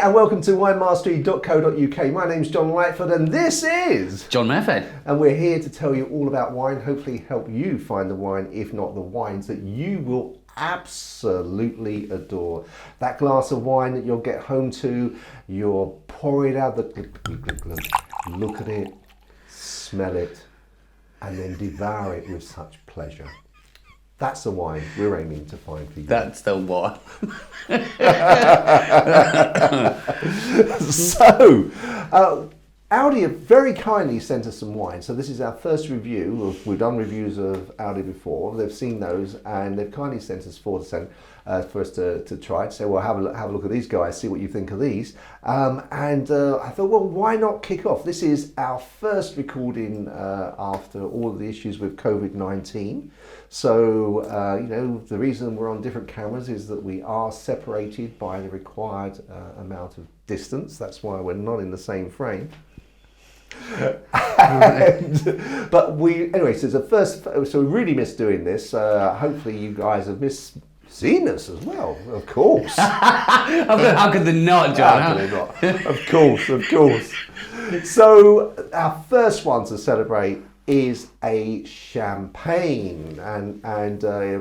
and welcome to winemastery.co.uk. My name's John Lightfoot and this is John Murphy. And we're here to tell you all about wine, hopefully help you find the wine, if not the wines that you will absolutely adore. That glass of wine that you'll get home to, you'll pour it out, look at it, smell it, and then devour it with such pleasure. That's the wine we're aiming to find for you. That's the one. So, Aldi have very kindly sent us some wine. So this is our first review. We've done reviews of Aldi before. They've seen those and they've kindly sent us for us to try it. So we'll have a look at these guys, see what you think of these. I thought, well, why not kick off? This is our first recording after all of the issues with COVID-19. So, the reason we're on different cameras is that we are separated by the required amount of distance. That's why we're not in the same frame. But anyway, so it's a first, so we really miss doing this. Hopefully you guys have seen us as well, of course. How could they not, John? How could they not? Of course. So our first one to celebrate is a champagne, and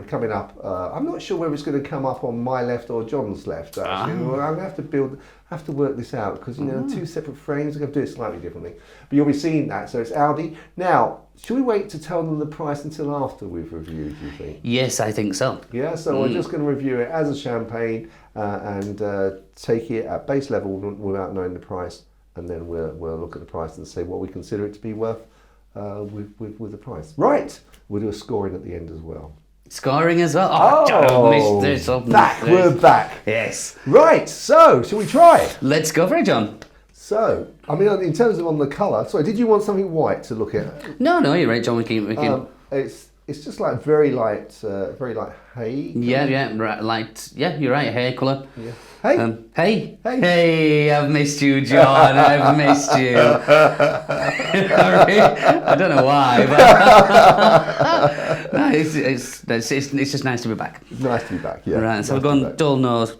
coming up. I'm not sure whether it's going to come up on my left or John's left. Actually, well, I'm going to have to work this out because two separate frames. I'm going to do it slightly differently. But you'll be seeing that. So it's Aldi. Now, should we wait to tell them the price until after we've reviewed? Do you think? Yes, I think so. Yeah. So we're just going to review it as a champagne and take it at base level without knowing the price, and then we'll look at the price and say what we consider it to be worth. With the price. Right, we'll do a scoring at the end as well. Scoring as well? Oh, John, I missed this. We're back. Yes. Right, so, shall we try? Let's go for it, John. So, I mean, in terms of on the colour, sorry, did you want something white to look at? No, you're right, John. We can. It's just like very light hay. Yeah, right, light. Yeah, you're right, hair colour. Yeah. Hey, I've missed you, John. I've missed you. I don't know why, but no, it's just nice to be back. Nice to be back. Yeah. Right, so we're going dull nose.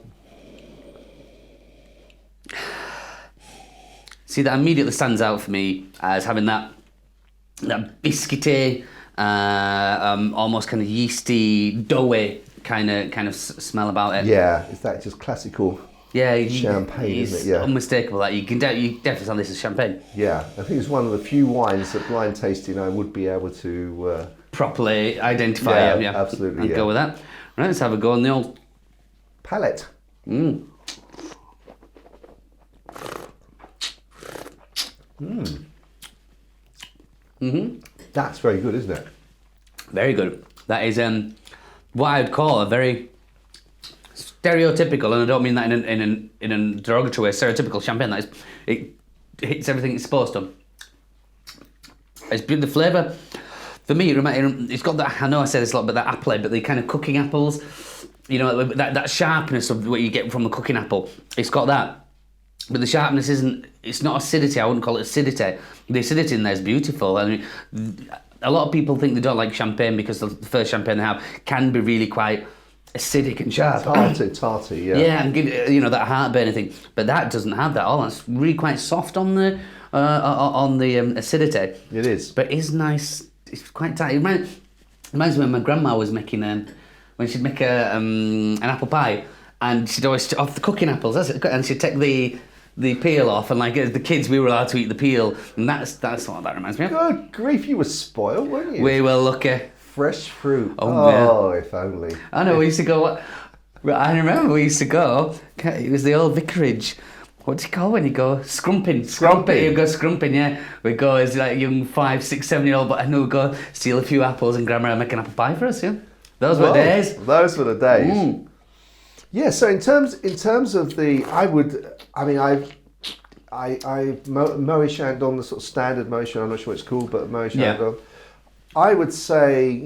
See, that immediately stands out for me as having that biscuity, almost kind of yeasty, doughy kind of smell about it. Yeah, it's that just classical champagne, isn't it? Yeah, unmistakable. That you definitely tell this is champagne. Yeah, I think it's one of the few wines that blind tasting I would be able to properly identify. Yeah, absolutely. And go with that. Right, let's have a go on the old palate. That's very good, isn't it? Very good. That is what I would call a very stereotypical, and I don't mean that in a derogatory way, stereotypical champagne. That is, it hits everything it's supposed to. It's the flavour. For me, it's got that. I know I say this a lot, but that apple, but the kind of cooking apples, that sharpness of what you get from the cooking apple. It's got that. But the sharpness it's not acidity, I wouldn't call it acidity. The acidity in there is beautiful. I mean, a lot of people think they don't like champagne because the first champagne they have can be really quite acidic and sharp. Tarty, yeah. Yeah, and give that heartburn thing. But that doesn't have that at all. It's really quite soft on the acidity. It is. But it is nice. It's quite tight. It reminds me when my grandma was making, when she'd make an apple pie, and she'd always off the cooking apples, and she'd take the peel off, and like as the kids, we were allowed to eat the peel, and that's what that reminds me of. Good grief, you were spoiled, weren't you? We were lucky. Fresh fruit. Oh yeah. If only. I know, we used to go. I remember we used to go. It was the old vicarage. What do you call when you go scrumping? You go scrumping, yeah. We go as like young 5, 6, 7-year-old, but I know we go steal a few apples, and Grandma would make an apple pie for us. Yeah, those were days. Those were the days. Yeah, so in terms of the, Moët Chandon, the sort of standard Moët Chandon, I'm not sure what it's called, but Moët Chandon, I would say,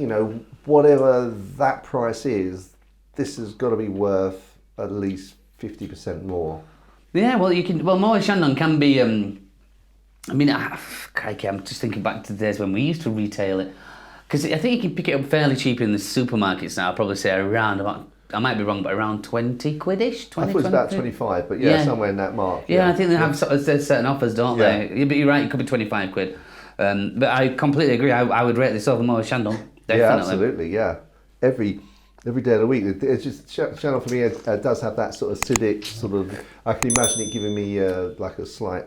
whatever that price is, this has got to be worth at least 50% more. Yeah, Moët Chandon can be, crikey, I'm just thinking back to the days when we used to retail it. Because I think you can pick it up fairly cheap in the supermarkets now, I'd probably say around about I might be wrong, but around 20 quidish. I thought it was about 25, but yeah, somewhere in that mark. Yeah, I think they have sort of certain offers, don't Yeah. they? But you're right, it could be 25 quid. But I completely agree. I would rate this over more Chandon. Definitely. Yeah, absolutely. Yeah, every day of the week. It's just Chandon for me. It does have that sort of acidic sort of. I can imagine it giving me like a slight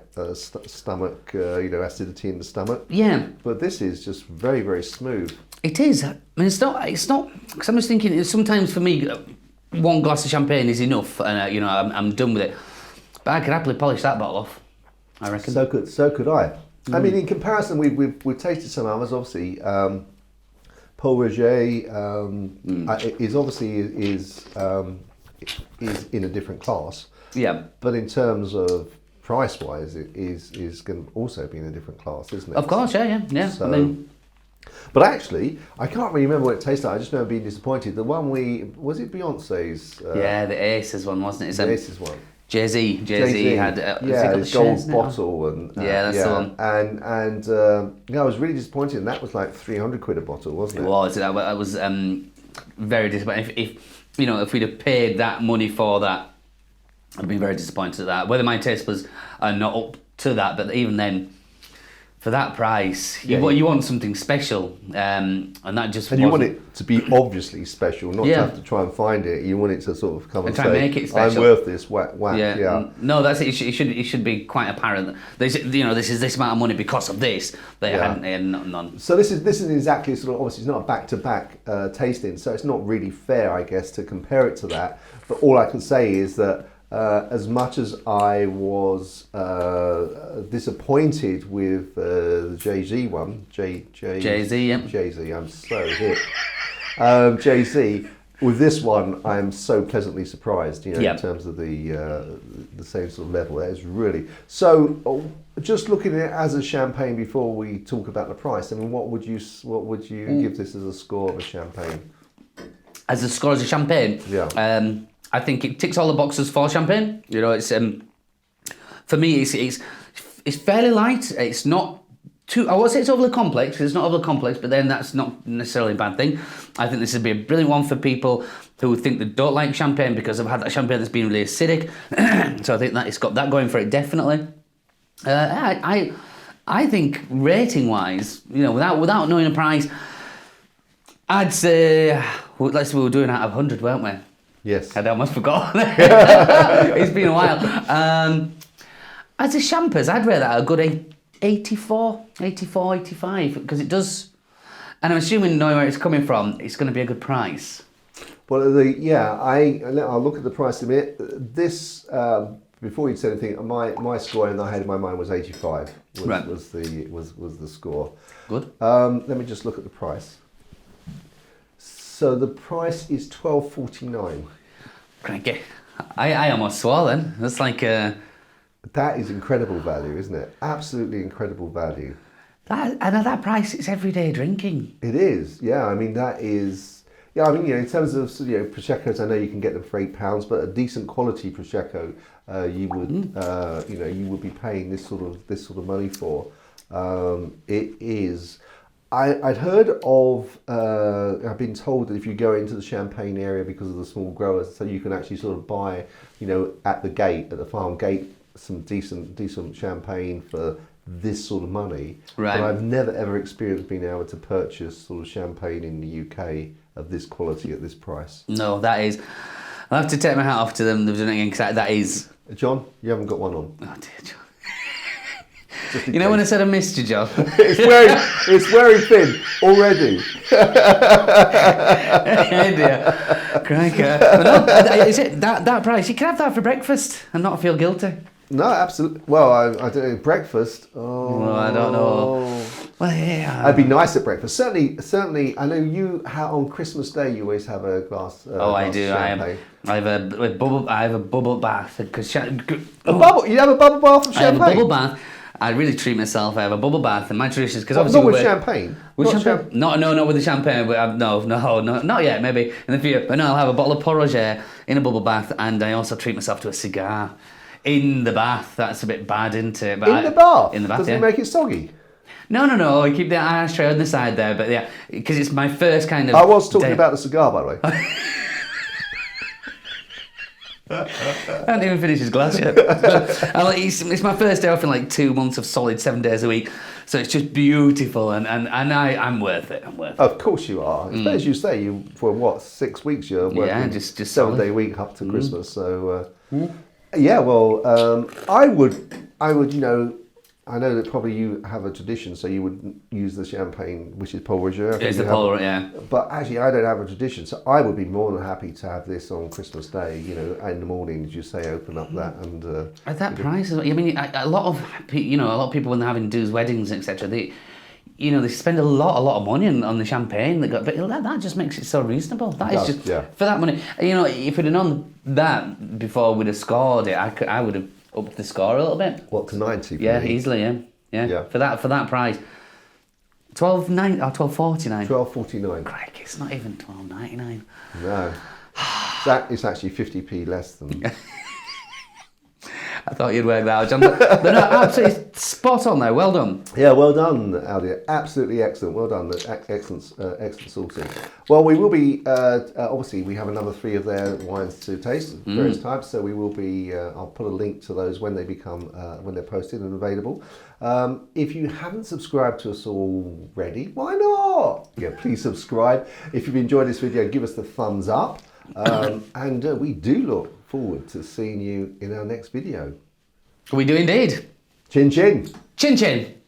stomach, acidity in the stomach. Yeah. But this is just very, very smooth. It is. I mean, it's not. Because I'm just thinking. Sometimes for me, one glass of champagne is enough, and I'm done with it. But I could happily polish that bottle off, I reckon. So could I. I mean, in comparison, we've tasted some others. Obviously, Paul Roger is obviously is in a different class. Yeah. But in terms of price wise, it is going to also be in a different class, isn't it? Of course, yeah. So, but actually, I can't really remember what it tasted like. I just remember being disappointed. The one was it Beyonce's? The Aces one, wasn't it? The Aces one. Jay-Z had his gold bottle and that's the one. And I was really disappointed. And that was like 300 quid a bottle, wasn't it? It was. I was very disappointed. If we'd have paid that money for that, I'd been very disappointed at that. Whether my taste buds are not up to that, but even then, for that price, you want something special, and that just. And you want it to be obviously special, not to have to try and find it. You want it to sort of come and try say, and make it special. "I'm worth this." Whack. Yeah. No, that's it. It should be quite apparent. This is this amount of money because of this. They had none. So this is exactly sort of, obviously it's not a back-to-back tasting, so it's not really fair, I guess, to compare it to that. But all I can say is that. As much as I was disappointed with the Jay-Z one, Jay-Z, I'm so hip. Jay-Z, with this one, I am so pleasantly surprised, in terms of the same sort of level. That is really so. Just looking at it as a champagne before we talk about the price. I mean, what would you give this as a score of a champagne? As a score as a champagne, I think it ticks all the boxes for champagne. It's for me, it's fairly light. It's not too. I won't say it's overly complex. 'Cause it's not overly complex, but then that's not necessarily a bad thing. I think this would be a brilliant one for people who think they don't like champagne because they've had that champagne that's been really acidic. So I think that it's got that going for it definitely. I think rating wise, without knowing a price, I'd say let's say we were doing out of 100, weren't we? Yes. I almost forgot. It's been a while. As a champers, I'd rate that a good 84, 85, because it does, and I'm assuming knowing where it's coming from, it's going to be a good price. Well, I'll look at the price in a minute. This, before you said anything, my score in I had in my mind was 85. Was the score. Good. Let me just look at the price. So the price is $12.49. Cranky. I almost swore then. That's like That is incredible value, isn't it? Absolutely incredible value. And at that price, it's everyday drinking. It is, yeah. I mean, that is, yeah. I mean, in terms of proseccos, I know you can get them for £8, but a decent quality prosecco, you would be paying this sort of money for. It is. I'd heard of, I've been told that if you go into the Champagne area because of the small growers, so you can actually sort of buy, at the farm gate, some decent champagne for this sort of money. Right. But I've never ever experienced being able to purchase sort of champagne in the UK of this quality at this price. No, that is. I'll have to take my hat off to them. They've done it again because that is. John, you haven't got one on. Oh dear, John. When I said I missed you, John? it's wearing thin already. Hey dear, cranker. But no, is it that price? You can have that for breakfast and not feel guilty. No, absolutely. Well, I don't know, breakfast. Oh, well, I don't know. Well, yeah. I'd be nice at breakfast. Certainly. I know you. How on Christmas Day you always have a glass. I do. Champagne. I have a bubble bath because a bubble. You have a bubble bath of champagne. I have a bubble bath. I really treat myself. I have a bubble bath, and my tradition is because obviously not with champagne. With champagne? Not with the champagne. But no, not yet. Maybe in the future. But no, I'll have a bottle of Port Roger in a bubble bath, and I also treat myself to a cigar in the bath. That's a bit bad, isn't it? But in the bath. In the bath. Does it make it soggy? No. I keep the ashtray on the side there, but yeah, because it's my first kind of. I was talking about the cigar, by the way. I haven't even finished his glass yet. But it's my first day off in like 2 months of solid 7 days a week. So it's just beautiful, and I'm worth it. I'm worth it. Of course you are. As you say, you for what, 6 weeks you're working. Yeah, just 7 day week up to Christmas. So yeah, well, I would, you know. I know that probably you have a tradition, so you would use the champagne, which is Paul Roger. It's the Paul, yeah. But actually, I don't have a tradition, so I would be more than happy to have this on Christmas Day. You know, in the morning, as you say, open up that and. At that price, I mean, a lot of people when they're having dues, weddings, etc. They spend a lot of money on the champagne. But that just makes it so reasonable. That is just for that money. You know, if we'd have known that before we'd have scored it, I would have upped the score a little bit. What, to 90? Yeah, easily. Yeah. For that price, 12.49. 12.49. Crikey, it's not even 12.99. No, it's actually 50p less than. I thought you'd work that out, John. But no, absolutely spot on there. Well done. Yeah, well done, Aldi. Absolutely excellent. Well done. Excellent sourcing. Well, we will be obviously we have another 3 of their wines to taste, various types. So we will be. I'll put a link to those when they become when they're posted and available. If you haven't subscribed to us already, why not? Yeah, please subscribe. If you've enjoyed this video, give us the thumbs up. And we do look forward to seeing you in our next video. We do indeed. Chin chin. Chin chin.